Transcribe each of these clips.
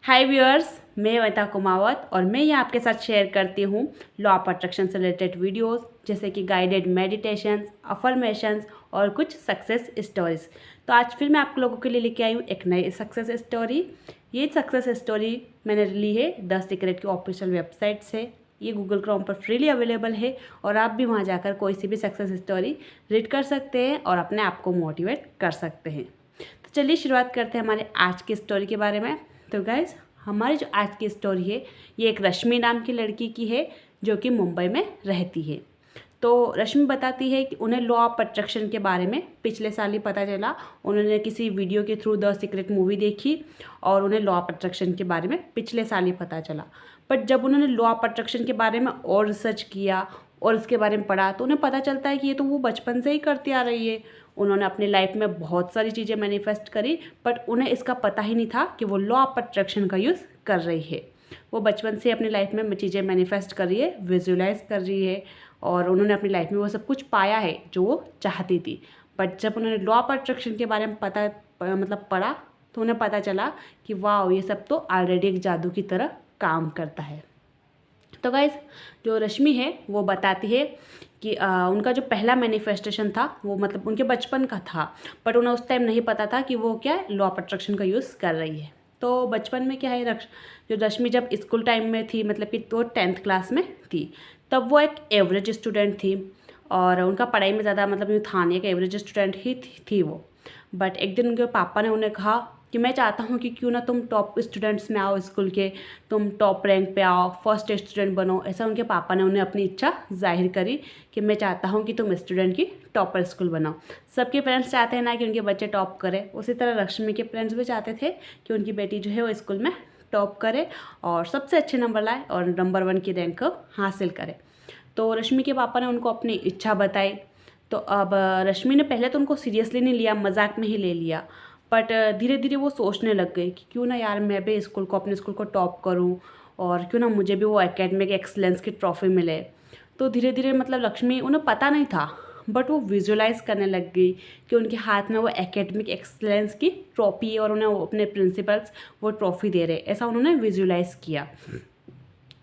हाय viewers, मैं वनिता कुमावत और मैं यहाँ आपके साथ शेयर करती हूँ लॉ ऑफ अट्रैक्शन से रिलेटेड वीडियोस जैसे कि गाइडेड मेडिटेशंस, अफर्मेशंस और कुछ सक्सेस स्टोरीज। तो आज फिर मैं आप लोगों के लिए लेके आई हूँ एक नई सक्सेस स्टोरी। ये सक्सेस स्टोरी मैंने ली है द सीक्रेट की ऑफिशियल वेबसाइट से। ये गूगल क्रोम पर फ्रीली अवेलेबल है और आप भी वहाँ जाकर कोई सी भी सक्सेस स्टोरी रीड कर सकते हैं और अपने आप को मोटिवेट कर सकते हैं। तो चलिए शुरुआत करते हैं हमारे आज की स्टोरी के बारे में। तो गाइज, हमारी जो आज की स्टोरी है ये एक रश्मि नाम की लड़की की है जो कि मुंबई में रहती है। तो रश्मि बताती है कि उन्हें लॉ ऑफ अट्रैक्शन के बारे में पिछले साल ही पता चला। उन्होंने किसी वीडियो के थ्रू द सीक्रेट मूवी देखी और उन्हें लॉ ऑफ अट्रैक्शन के बारे में पिछले साल ही पता चला। बट जब उन्होंने लॉ ऑफ अट्रैक्शन के बारे में और रिसर्च किया और इसके बारे में पढ़ा तो उन्हें पता चलता है कि ये तो वो बचपन से ही करती आ रही है। उन्होंने अपनी लाइफ में बहुत सारी चीज़ें मैनिफेस्ट करी बट उन्हें इसका पता ही नहीं था कि वो लॉ ऑफ अट्रैक्शन का यूज़ कर रही है। वो बचपन से अपनी लाइफ में चीज़ें मैनिफेस्ट कर रही है, विजुलाइज कर रही है और उन्होंने अपनी लाइफ में वो सब कुछ पाया है जो वो चाहती थी। बट जब उन्होंने लॉ ऑफ अट्रैक्शन के बारे में पढ़ा तो उन्हें पता चला कि वाह, ये सब तो ऑलरेडी एक जादू की तरह काम करता है। तो गाइज, जो रश्मि है वो बताती है कि उनका जो पहला मैनिफेस्टेशन था वो मतलब उनके बचपन का था बट उन्हें उस टाइम नहीं पता था कि वो क्या है लॉ ऑफ अट्रैक्शन का यूज़ कर रही है। तो बचपन में क्या है जो रश्मि जब स्कूल टाइम में थी, मतलब कि तो 10th क्लास में थी, तब वो एक एवरेज स्टूडेंट थी और उनका पढ़ाई में ज़्यादा मतलब यूँ था नहीं, एक एवरेज स्टूडेंट ही थी वो। बट एक दिन उनके पापा ने उन्हें कहा कि मैं चाहता हूँ कि क्यों ना तुम टॉप स्टूडेंट्स में आओ स्कूल के, तुम टॉप रैंक पे आओ, फर्स्ट स्टूडेंट बनो। ऐसा उनके पापा ने उन्हें अपनी इच्छा जाहिर करी कि मैं चाहता हूँ कि तुम स्टूडेंट की टॉपर स्कूल बनाओ। सबके पेरेंट्स चाहते हैं ना कि उनके बच्चे टॉप करें, उसी तरह रश्मि के पेरेंट्स भी चाहते थे कि उनकी बेटी जो है वो स्कूल में टॉप करे और सबसे अच्छे नंबर लाए और नंबर 1 की रैंक को हासिल करे। तो रश्मि के पापा ने उनको अपनी इच्छा बताई। तो अब रश्मि ने पहले तो उनको सीरियसली नहीं लिया, मजाक में ही ले लिया। बट धीरे धीरे वो सोचने लग गई कि क्यों ना यार मैं भी अपने स्कूल को टॉप करूं और क्यों ना मुझे भी वो एकेडमिक एक्सलेंस की ट्रॉफी मिले। तो धीरे धीरे मतलब लक्ष्मी, उन्हें पता नहीं था बट वो विजुलाइज करने लग गई कि उनके हाथ में वो एकेडमिक एक्सलेंस की ट्रॉफी है और उन्हें वो अपने प्रिंसिपल्स वो ट्रॉफी दे रहे, ऐसा उन्होंने विजुलाइज किया।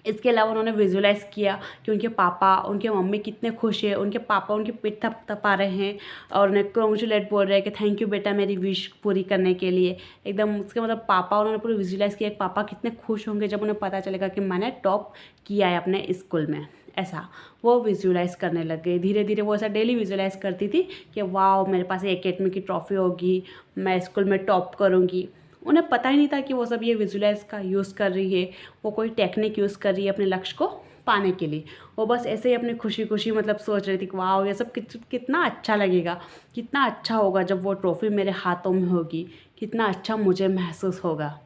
इसके अलावा उन्होंने विजुलाइज किया कि उनके पापा, उनके मम्मी कितने खुश हैं, उनके पापा उनकी पीठ थपथपा रहे हैं और उन्हें कॉन्ग्रेचुलेट बोल रहे हैं कि थैंक यू बेटा मेरी विश पूरी करने के लिए। एकदम उसके मतलब पापा, उन्होंने पूरी विजुलाइज किया कि पापा कितने खुश होंगे जब उन्हें पता चलेगा कि मैंने टॉप किया है अपने स्कूल में। ऐसा वो विजुलाइज करने लग गई। धीरे धीरे वो ऐसा डेली विजुलाइज करती थी कि वाह, मेरे पास एकेडमी की ट्रॉफी होगी, मैं स्कूल में टॉप करूँगी। उन्हें पता ही नहीं था कि वो सब ये विजुलाइज का यूज़ कर रही है, वो कोई टेक्निक यूज़ कर रही है अपने लक्ष्य को पाने के लिए। वो बस ऐसे ही अपनी खुशी खुशी मतलब सोच रही थी कि वाह, ये सब कितना अच्छा लगेगा, कितना अच्छा होगा जब वो ट्रॉफी मेरे हाथों में होगी, कितना अच्छा मुझे महसूस होगा।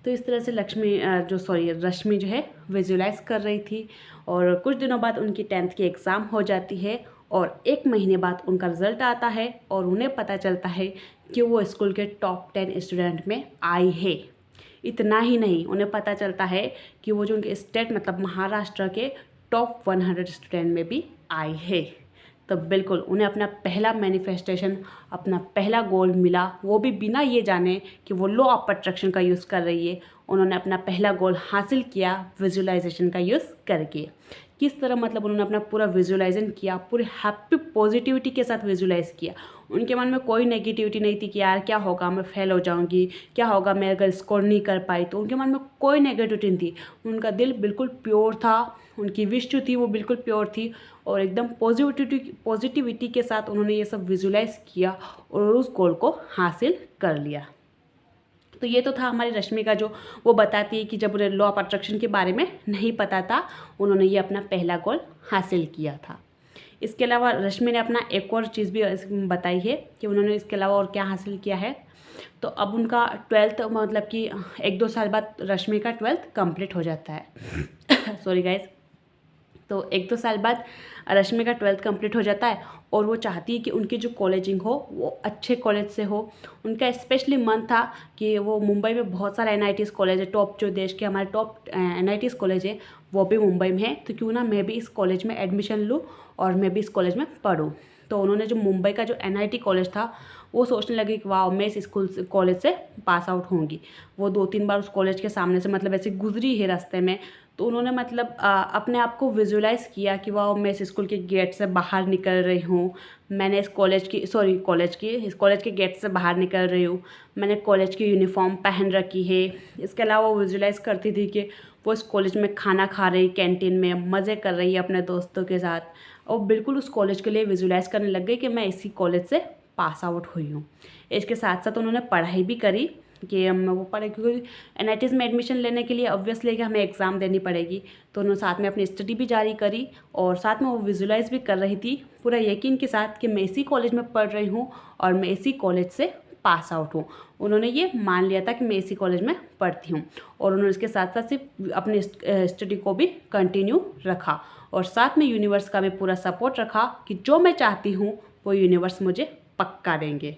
तो इस तरह से रश्मि जो है विजुलाइज कर रही थी। और कुछ दिनों बाद उनकी 10th की एग्ज़ाम हो जाती है और 1 महीने बाद उनका रिज़ल्ट आता है और उन्हें पता चलता है कि वो स्कूल के टॉप 10 स्टूडेंट में आई है। इतना ही नहीं, उन्हें पता चलता है कि वो जो उनके स्टेट मतलब महाराष्ट्र के टॉप 100 स्टूडेंट में भी आई है। तो बिल्कुल उन्हें अपना पहला मैनिफेस्टेशन, अपना पहला गोल मिला, वो भी बिना ये जाने कि वो लॉ ऑफ अट्रैक्शन का यूज़ कर रही है। उन्होंने अपना पहला गोल हासिल किया विजुलाइजेशन का यूज़ करके। किस तरह मतलब उन्होंने अपना पूरा विजुलाइजेशन किया, पूरी हैप्पी पॉजिटिविटी के साथ विजुलाइज किया। उनके मन में कोई नेगेटिविटी नहीं थी कि यार क्या होगा, मैं फेल हो जाऊंगी, क्या होगा मैं अगर स्कोर नहीं कर पाई। तो उनके मन में कोई नेगेटिविटी नहीं थी, उनका दिल बिल्कुल प्योर था, उनकी विश जो थी वो बिल्कुल प्योर थी और एकदम पॉजिटिविटी के साथ उन्होंने ये सब विजुलाइज किया और उस गोल को हासिल कर लिया। तो ये तो था हमारी रश्मि का, जो वो बताती है कि जब उन्हें लॉ ऑफ अट्रैक्शन के बारे में नहीं पता था, उन्होंने ये अपना पहला गोल हासिल किया था। इसके अलावा रश्मि ने अपना एक और चीज़ भी बताई है कि उन्होंने इसके अलावा और क्या हासिल किया है। तो अब उनका 12th मतलब कि 1-2 साल बाद रश्मि का 12th कंप्लीट हो जाता है सॉरी गाइज। तो 1-2 साल बाद रश्मि का 12th कंप्लीट हो जाता है और वो चाहती है कि उनकी जो कॉलेजिंग हो वो अच्छे कॉलेज से हो। उनका स्पेशली मन था कि वो मुंबई में बहुत सारा NITs कॉलेज है, टॉप जो देश के हमारे टॉप NITs कॉलेज है वो भी मुंबई में है, तो क्यों ना मैं भी इस कॉलेज में एडमिशन लूँ और मैं भी इस कॉलेज में पढूँ। तो उन्होंने जो मुंबई का जो NIT कॉलेज था वो सोचने लगी कि वाह मैं इस स्कूल से कॉलेज से पास आउट होंगी। वो 2-3 बार उस कॉलेज के सामने से मतलब ऐसे गुजरी है रास्ते में, तो उन्होंने मतलब अपने आप को विजुलाइज़ किया कि वाह मैं इस स्कूल के गेट से बाहर निकल रही हूँ, मैंने इस कॉलेज के गेट से बाहर निकल रही हूँ, मैंने कॉलेज की यूनिफॉर्म पहन रखी है। इसके अलावा वो विजुलाइज़ करती थी कि वो इस कॉलेज में खाना खा रही, कैंटीन में मज़े कर रही है अपने दोस्तों के साथ, और बिल्कुल उस कॉलेज के लिए विजुलाइज़ करने लग गई कि मैं इसी कॉलेज से पास आउट हुई हूँ। इसके साथ साथ उन्होंने पढ़ाई भी करी कि वो पढ़े, क्योंकि NITs में एडमिशन लेने के लिए ऑब्वियसली कि हमें एग्ज़ाम देनी पड़ेगी, तो उन्होंने साथ में अपनी स्टडी भी जारी करी और साथ में वो विजुलाइज़ भी कर रही थी पूरा यकीन के साथ कि मैं इसी कॉलेज में पढ़ रही हूँ और मैं इसी कॉलेज से पास आउट हूँ। उन्होंने ये मान लिया था कि मैं इसी कॉलेज में पढ़ती हूँ, और उन्होंने इसके साथ साथ सिर्फ अपनी स्टडी को भी कंटिन्यू रखा और साथ में यूनिवर्स का भी पूरा सपोर्ट रखा कि जो मैं चाहती हूँ वो यूनिवर्स मुझे पक्का देंगे।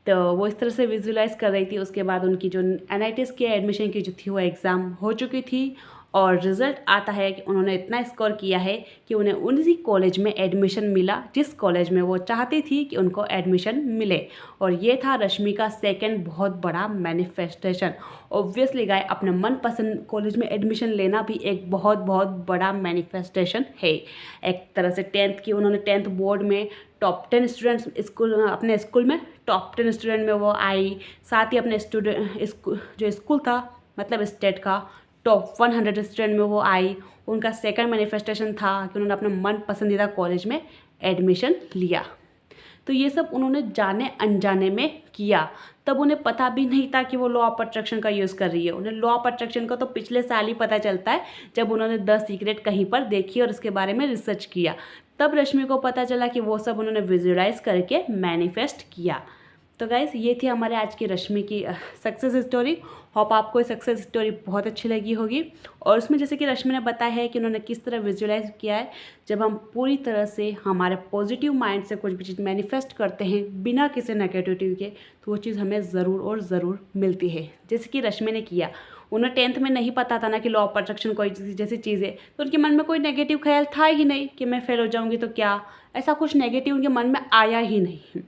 तो वो इस तरह से विजुलाइज़ कर रही थी। उसके बाद उनकी जो NITs की एडमिशन की जो थी वो एग्ज़ाम हो चुकी थी और रिज़ल्ट आता है कि उन्होंने इतना स्कोर किया है कि उन्हें उसी कॉलेज में एडमिशन मिला जिस कॉलेज में वो चाहती थी कि उनको एडमिशन मिले। और ये था रश्मि का सेकंड बहुत बड़ा मैनिफेस्टेशन। ऑब्वियसली गाय अपने मनपसंद कॉलेज में एडमिशन लेना भी एक बहुत बहुत बड़ा मैनिफेस्टेशन है। एक तरह से 10th की उन्होंने 10th बोर्ड में टॉप 10 स्टूडेंट्स अपने स्कूल में टॉप 10 स्टूडेंट में वो आई। साथ ही अपने जो स्कूल था मतलब स्टेट का टॉप 100 स्टूडेंट में वो आई। उनका सेकंड मैनिफेस्टेशन था कि उन्होंने अपने मन पसंदीदा कॉलेज में एडमिशन लिया। तो ये सब उन्होंने जाने अनजाने में किया। तब उन्हें पता भी नहीं था कि वो लॉ ऑफ अट्रैक्शन का यूज़ कर रही है। उन्हें लॉ ऑफ अट्रैक्शन का तो पिछले साल ही पता चलता है जब उन्होंने द सीक्रेट कहीं पर देखी और उसके बारे में रिसर्च किया। तब रश्मि को पता चला कि वो सब उन्होंने विजुलाइज करके मैनिफेस्ट किया। तो गाइस ये थी हमारे आज की रश्मि की सक्सेस स्टोरी। होप आपको ये सक्सेस स्टोरी बहुत अच्छी लगी होगी। और उसमें जैसे कि रश्मि ने बताया है कि उन्होंने किस तरह विजुलाइज किया है। जब हम पूरी तरह से हमारे पॉजिटिव माइंड से कुछ भी चीज़ मैनिफेस्ट करते हैं बिना किसी नेगेटिविटी के, तो वो चीज़ हमें ज़रूर और ज़रूर मिलती है। जैसे कि रश्मि ने किया, उन्हें 10th में नहीं पता था ना कि लॉ ऑफ अट्रैक्शन कोई जैसी चीज़ है, तो उनके मन में कोई नेगेटिव ख्याल था ही नहीं कि मैं फेल हो जाऊंगी तो क्या, ऐसा कुछ नेगेटिव उनके मन में आया ही नहीं।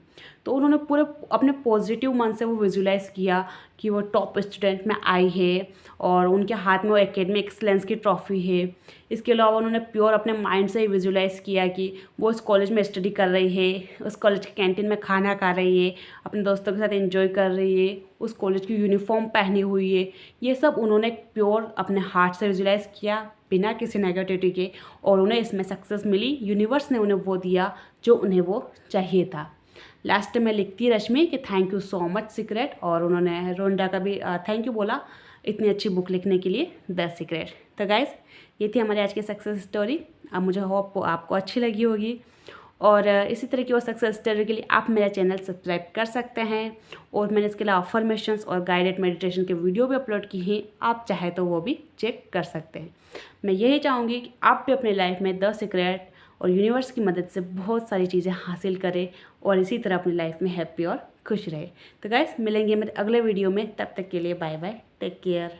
तो उन्होंने पूरे अपने पॉजिटिव मन से वो विजुलाइज़ किया कि वो टॉप स्टूडेंट में आई है और उनके हाथ में वो एकेडमिक एक्सलेंस की ट्रॉफ़ी है। इसके अलावा उन्होंने प्योर अपने माइंड से ही विजुलाइज़ किया कि वो उस कॉलेज में स्टडी कर रही है, उस कॉलेज के कैंटीन में खाना खा रही है, अपने दोस्तों के साथ एंजॉय कर रही है, उस कॉलेज की यूनिफॉर्म पहनी हुई है। ये सब उन्होंने प्योर अपने हार्ट से विजुलाइज़ किया बिना किसी नेगेटिविटी के, और उन्हें इसमें सक्सेस मिली। यूनिवर्स ने उन्हें वो दिया जो उन्हें वो चाहिए था। लास्ट में लिखती रश्मि कि thank you so much secret, और उन्होंने रोंडा का भी थैंक यू बोला इतनी अच्छी बुक लिखने के लिए द सीक्रेट। तो गाइस ये थी हमारी आज की सक्सेस स्टोरी। अब मुझे होप आपको अच्छी लगी होगी, और इसी तरह की और सक्सेस स्टोरी के लिए आप मेरा चैनल सब्सक्राइब कर सकते हैं। और मैंने इसके अलावा अफर्मेशंस और गाइडेड मेडिटेशन के वीडियो भी अपलोड की हैं, आप चाहे तो वो भी चेक कर सकते हैं। मैं यही चाहूँगी कि आप भी अपनी लाइफ में द सीक्रेट और यूनिवर्स की मदद से बहुत सारी चीज़ें हासिल करें और इसी तरह अपनी लाइफ में हैप्पी और खुश रहे। तो गाइस मिलेंगे मेरे अगले वीडियो में, तब तक के लिए बाय बाय, टेक केयर।